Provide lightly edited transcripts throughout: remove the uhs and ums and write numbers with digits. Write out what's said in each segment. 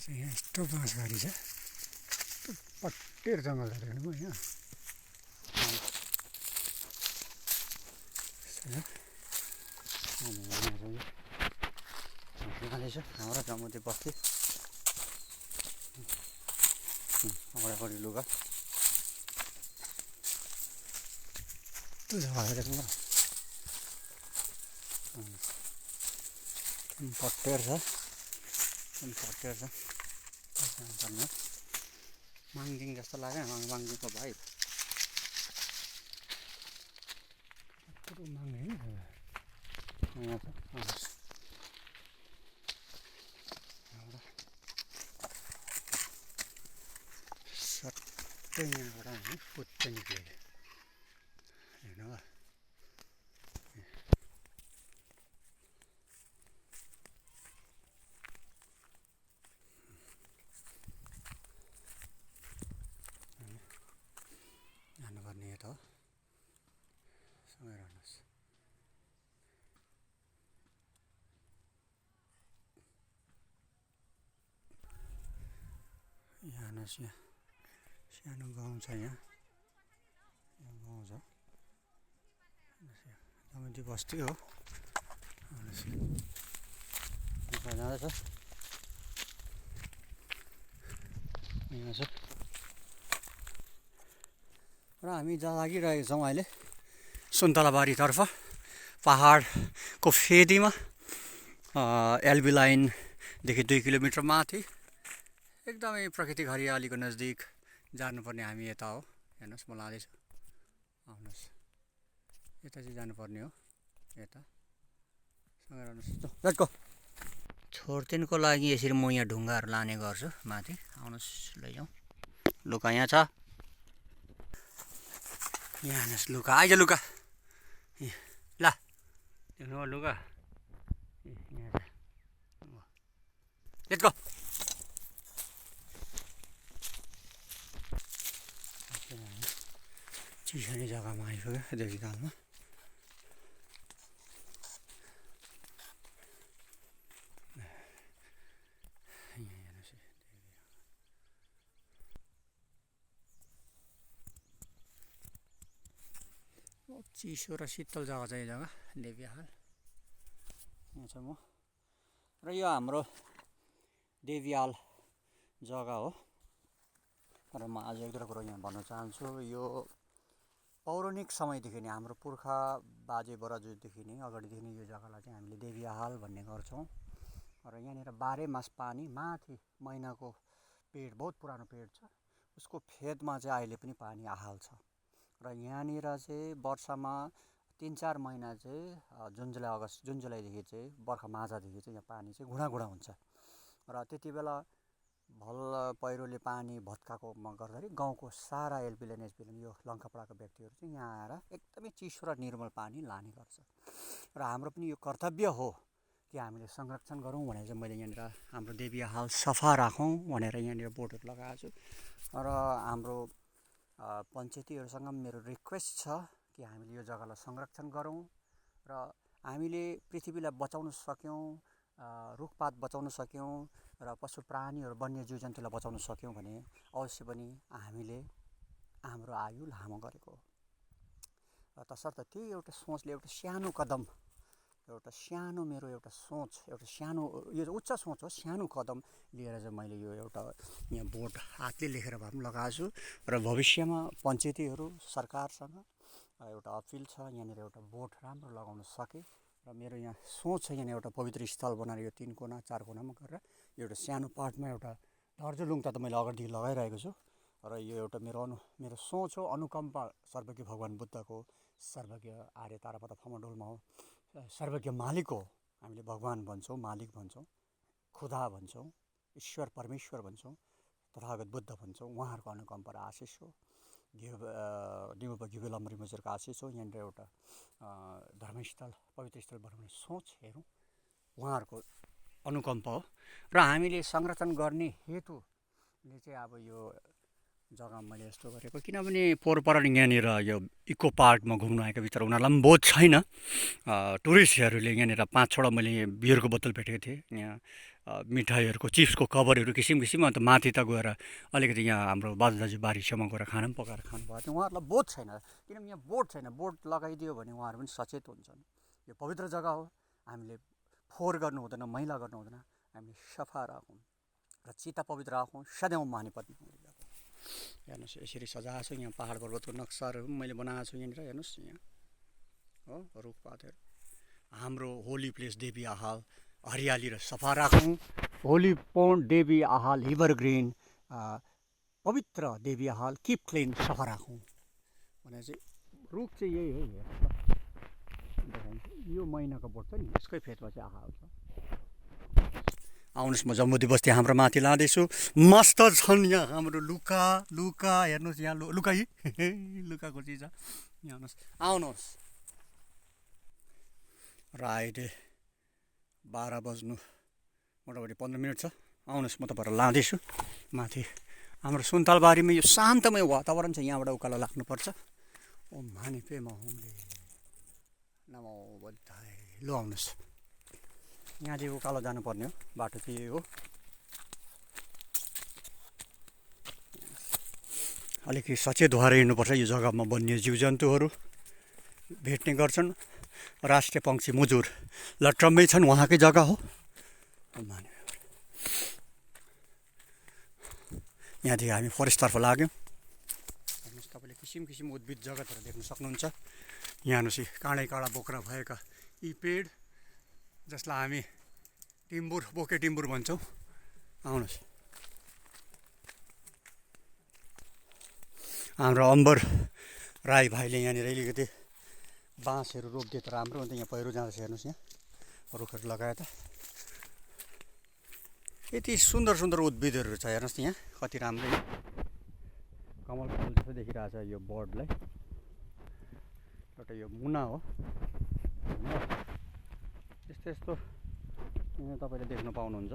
यहाँ यस्तो बाँसघारी छ, पट्टेर जङ्गल छ हेर्नु भयो यहाँ। जाँदैछ हाम्रो जमुदी बस्ती अगाडि लुगा त्यो जग्गा देख्नु पट्टेर छ, पट्टेर छ माङदिङ जस्तो लाग्यो। माङदिङको भाइ यहाँ छ सबै यहाँबाट हामी पुच्च निक्लेको हेर्नु भयो। जानुपर्ने यता हो, सँगै रहनुहोस्। यहाँ हेर्नुहोस्, यहाँ सानो गाउँ छ, यहाँ गाउँ छ, जमुदी बस्ती हो। जाँदैछ यहाँ छ र हामी लागिरहेको छौँ अहिले सुन्तलाबारीतर्फ। पहाडको फेदीमा एलबी लाइनदेखि 2 किलोमिटर माथि एकदमै प्राकृतिक हरियालीको नजिक जानुपर्ने हामी यता हो। हेर्नुहोस् म लाँदैछु, आउनुहोस् यता चाहिँ जानुपर्ने हो, यता सँगै रहनुहोस्। Let's go. छोड्तेनको लागि यसरी म यहाँ ढुङ्गाहरू लाने गर्छु माथि, आउनुहोस् लैजाउँ। लुका यहाँ छ, यहाँ हेर्नुहोस् लुका, आइज लुका, ल देख्नु भयो लुका, यहाँ छ, लेट्स गो। चिसोने जग्गामा आइपुग्यो देवीकालमा। चिसो र शीतल जग्गा छ यो जग्गा देवीहाल। यहाँ छ म र यो हाम्रो देवीहाल जग्गा हो। र म आज एक दुईवटा कुरो यहाँ भन्न चाहन्छु। यो पौराणिक समयदेखि नै हाम्रो पुर्खा बाजे बराजुदेखि नै अगाडिदेखि नै यो जग्गालाई चाहिँ हामीले देवीहाल भन्ने गर्छौँ। र यहाँनिर 12 मास पानी, माथि मैनाको पेड, बहुत पुरानो पेड छ, उसको फेदमा चाहिँ अहिले पनि पानी आहाल छ। र यहाँनिर चाहिँ वर्षमा 3-4 महिना चाहिँ जुन जुलाईदेखि चाहिँ बर्खा माझादेखि चाहिँ यहाँ पानी चाहिँ गुडागुडा हुन्छ। र त्यति बेला भल पहिरोले पानी भत्काएकोमा गर्दाखेरि गाउँको सारा एलपिएन एसपिएन यो लङ्कापाडाको व्यक्तिहरू चाहिँ यहाँ आएर एकदमै चिसो र निर्मल पानी लाने गर्छ। र हाम्रो पनि यो कर्तव्य हो कि हामीले संरक्षण गरौँ भनेर चाहिँ मैले यहाँनिर हाम्रो देवीहाल सफा राखौँ भनेर यहाँनिर बोर्डहरू लगाएको छु। र हाम्रो पञ्चायतीहरूसँग मेरो रिक्वेस्ट छ कि हामीले यो जग्गालाई संरक्षण गरौँ र हामीले पृथ्वीलाई बचाउन सक्यौँ, रुखपात बचाउन सक्यौँ र पशु प्राणीहरू वन्यजीव जन्तुलाई बचाउन सक्यौँ भने अवश्य पनि हामीले हाम्रो आयु लामो गरेको हो। तसर्थ त्यही एउटा सोचले एउटा सानो कदम, एउटा सानो मेरो एउटा सोच, एउटा सानो यो उच्च सोच हो, सानो कदम लिएर चाहिँ मैले यो एउटा यहाँ बोर्ड हातले लेखेर भए पनि लगाएको छु। र भविष्यमा पञ्चायतीहरू सरकारसँग एउटा अपिल छ यहाँनिर एउटा बोर्ड राम्रो लगाउन सके। र मेरो यहाँ सोच छ यहाँ एउटा पवित्र स्थल बनाएर यो 3 कोना 4 कोनामा गरेर एउटा सानो पार्टमा एउटा दर्जोलुङता त मैले अगाडिदेखि लगाइरहेको छु। र यो एउटा मेरो सोच हो, अनुकम्पा सर्वज्ञ भगवान् बुद्धको, सर्वज्ञ आर्य तारापथ फमडोलमा हो, सर्वज्ञ मालिक हो। हामीले भगवान् भन्छौँ, मालिक भन्छौँ, खुदा भन्छौँ, ईश्वर परमेश्वर भन्छौँ, तथागत बुद्ध भन्छौँ। उहाँहरूको अनुकम्पा र आशिष हो, दिवप घिबेलम्बरी मजरको आशिष हो। यहाँनिर एउटा धर्मस्थल पवित्र स्थल बनाउने सोच हेरौँ, उहाँहरूको अनुकम्पा हो। र हामीले संरक्षण गर्ने हेतुले चाहिँ अब यो जग्गा मैले यस्तो गरेको किनभने पोहोर यहाँनिर यो इको पार्कमा घुम्नु आएको भित्र उनीहरूलाई पनि बोध छैन टुरिस्टहरूले यहाँनिर 5-6वटा मैले बियरको बोतल भेटेको थिएँ यहाँ मिठाईहरूको चिप्सको कभरहरू किसिम अन्त माथि त गएर अलिकति यहाँ हाम्रो बाजे बारीसम्म गएर खाना पनि पकाएर खानुभएको थियो उहाँहरूलाई बोध छैन किनभने यहाँ बोर्ड छैन बोर्ड लगाइदियो भने उहाँहरू पनि सचेत हुन्छन् यो पवित्र जग्गा हो हामीले फोहोर गर्नु हुँदैन मैला गर्नु हुँदैन हामीले सफा राखौँ र चिता पवित्र राखौँ सदैव मानेपट्टि हेर्नुहोस् यसरी सजाएको छु यहाँ पहाड पर्वतको नक्साहरू पनि मैले बनाएको छु यहाँनिर हेर्नुहोस् यहाँ हो रुखपातहरू हाम्रो होली प्लेस देवी आहाल हरियाली र सफा राखौँ होली पोन्ड देवी आहाल एभरग्रिन पवित्र देवी आहाल किप क्लिन सफा राखौँ भने चाहिँ रुख चाहिँ यही हो यो महिनाको बोट छ नि यसकै फेदमा चाहिँ आहाल छ आउनुहोस् म जम्बुदी बस्ती हाम्रो माथि लाँदैछु मस्त छन् यहाँ हाम्रो लुका हेर्नुहोस् यहाँ लुका लुकाको चिज यहाँ आउनुहोस् र अहिले 12 बज्नु मोटामोटी 15 मिनट छ आउनुहोस् म तपाईँहरूलाई लाँदैछु माथि हाम्रो सुन्तलबारीमा यो शान्तमय वातावरण छ यहाँबाट उकालो लाग्नुपर्छ ओम हानि पेमा होमले नमो बुद्धाय लु आउनुहोस् यहाँ चाहिँ उकालो जानुपर्ने हो बाटो चाहिँ यही हो अलिकति सचेत भएर हिँड्नुपर्छ यो जग्गामा वन्य जीव जन्तुहरू भेट्ने गर्छन् राष्ट्रिय पक्षी मुजुर लट्रम्मै छन् उहाँकै जग्गा हो यहाँदेखि हामी फरेस्टतर्फ लाग्यौँ हेर्नुहोस् तपाईँले किसिम उद्भिद जगतहरू देख्न सक्नुहुन्छ यहाँ हेर्नुहोस् काँडा बोक्रा भएका यी पेड जसलाई हामी बोके टिम्बुर भन्छौँ आउनुहोस् हाम्रो अम्बर राई भाइले यहाँनिर अलिकति बाँसहरू रोपिदिए त राम्रो अन्त यहाँ पहिरो जाँदैछ हेर्नुहोस् यहाँ रुखहरू लगाए त यति सुन्दर उद्भिदहरू छ हेर्नुहोस् यहाँ कति राम्रो कमल जस्तो देखिरहेछ यो बर्डलाई एउटा यो मुना हो यस्तो यहाँ तपाईँले देख्न पाउनुहुन्छ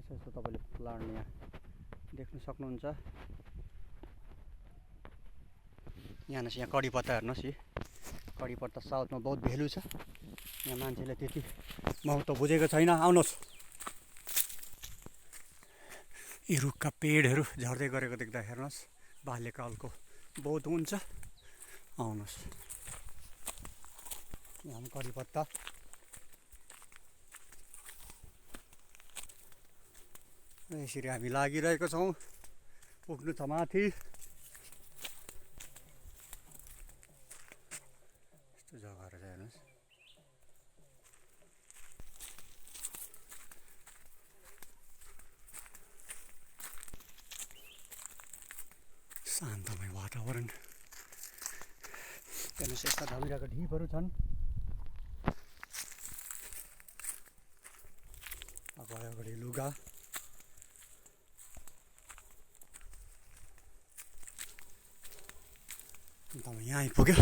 यस्तो तपाईँले प्लान्ट यहाँ देख्न सक्नुहुन्छ यहाँ कडी पत्ता हेर्नुहोस् कडी पत्ता साउथमा बहुत भेल्यु छ यहाँ मान्छेले त्यति महत्त्व बुझेको छैन आउनुहोस् यी रुखका पेडहरू झर्दै गरेको देख्दा हेर्नुहोस् बाल्यकालको बहुत हुन्छ आउनुहोस् यहाँ कडी पत्ता यसरी हामी लागिरहेको छौँ पुग्नु छ माथि यस्तो जग्गाहरू छ हेर्नुहोस् शान्तमय वातावरण हेर्नुहोस् यस्ता धमिराको ढिपहरू छन् अगाडि लुगा अन्त यहाँ आइपुग्यो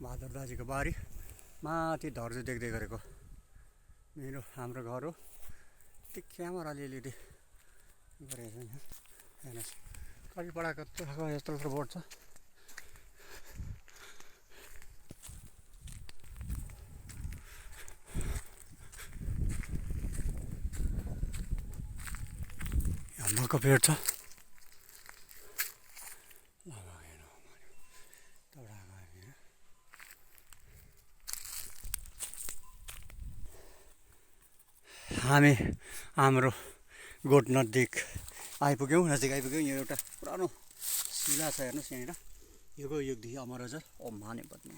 बहादुर दाजुको बारी माथि धर्जु देख्दै गरेको हाम्रो घर हो त्यो क्यामेराले अलिअलि गरेको छ यहाँ हेर्नुहोस् कतिपडाको यस्तो बोर्ड छ मको पेड छ हामी हाम्रो गोठ नजिक आइपुग्यौँ यहाँ एउटा पुरानो शिला छ हेर्नुहोस् यहाँनिर युगदेखि अमर अजर ओम माने बद्ने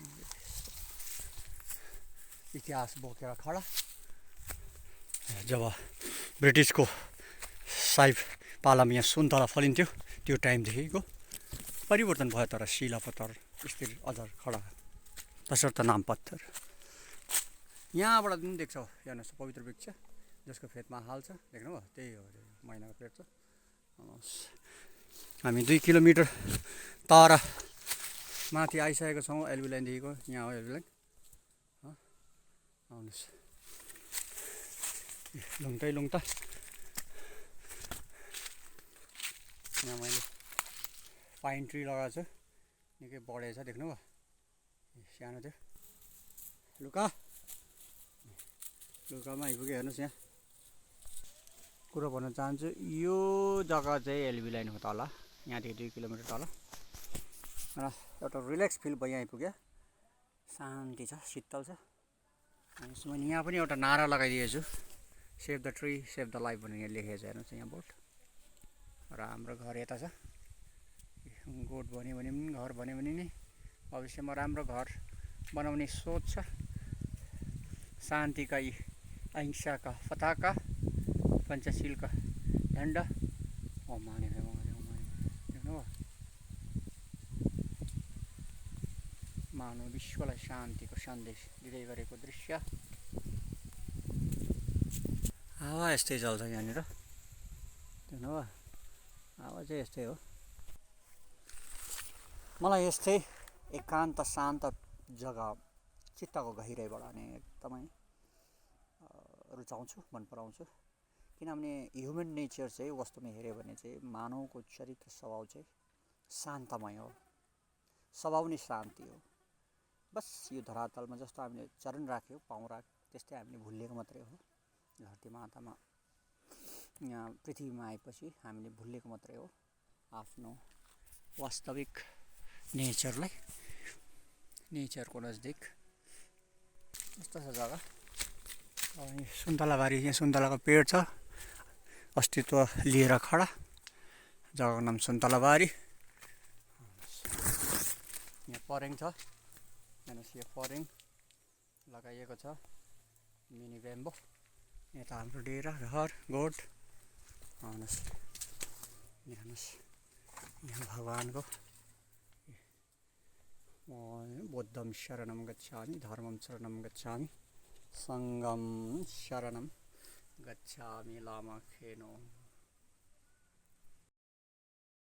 इतिहास बोकेर खडा जब ब्रिटिसको साइब पालामा यहाँ सुन्तला फलिन्थ्यो त्यो टाइमदेखिको परिवर्तन भयो तर शिला पत्थर स्थिर अझ खडा तसर्थ नाम पत्थर यहाँबाट पनि देख्छ हेर्नुहोस् पवित्र वृक्ष जसको फेदमा हाल्छ देख्नुभयो त्यही हो महिनाको पेड छ हामी 2 किलोमिटर तर माथि आइसकेको छौँ एलबी लाइनदेखिको यहाँ हो एलबी लाइन आउनुहोस् लुङटै लुङटा। यहाँ मैले पाइन ट्री लगाएको छु, निकै बढेछ देख्नुभयो, सानो थियो। लुका लुकामा आइपुग्यो हेर्नुहोस्। यहाँ कुरो भन्न चाहन्छु, यो जग्गा चाहिँ एलबी लाइनको तल, यहाँदेखि 2 किलोमिटर तल र एउटा रिल्याक्स फिल भयो। यहाँ आइपुग्यो, शान्ति छ, शीतल छ। अनि यहाँ पनि एउटा नारा लगाइदिएको छु, save the tree save the life भनेर यहाँ लेखेको छ, हेर्नुहोस् यहाँ बोर्ड। र हाम्रो घर यता छ। गोठ भन्यो भने पनि, घर भन्यो भने नि भविष्यमा राम्रो घर बनाउने सोच छ। शान्तिका अहिंसाका पताका, पञ्चशीलका झन्डा। माने देख्नुभयो, मानव विश्वलाई शान्तिको सन्देश दिँदै गरेको दृश्य। हावा यस्तै चल्छ यहाँनिर, देख्नुभयो, हावा चाहिँ यस्तै हो। मलाई यस्तै एकान्त शान्त जग्गा चित्तको गहिराइबाट नै एकदमै रुचाउँछु, मन पराउँछु। किनभने ह्युमन नेचर चाहिँ वास्तवमा हेऱ्यो भने चाहिँ मानवको चरित्र स्वभाव चाहिँ शान्तमय हो, स्वभाव नै शान्ति हो। बस यो धरातलमा जस्तो हामीले चरण राख्यो, पाउँ राख्यो, त्यस्तै हामीले भुलिएको मात्रै हो। धरती मातामा यहाँ पृथ्वीमा आएपछि हामीले भुलिएको मात्रै हो आफ्नो वास्तविक नेचरलाई, नेचरको नजिक। यस्तो छ जग्गा। अनि सुन्तलाबारी, यहाँ सुन्तलाको पेड छ, अस्तित्व लिएर खडा। जग्गाको नाम सुन्तलाबारी। यहाँ परेङ छ, हेर्नुहोस्, यो परेङ लगाइएको छ, मिनी ब्याम्बो। यता हाम्रो डेरा, घर, गोठ। हेर्नुहोस्, हेर्नुहोस्, यहाँ भगवानको बुद्धं शरणं गच्छामि, धर्मं शरणं गच्छामि, सङ्घं शरणं गच्छामि, लामा खेनो।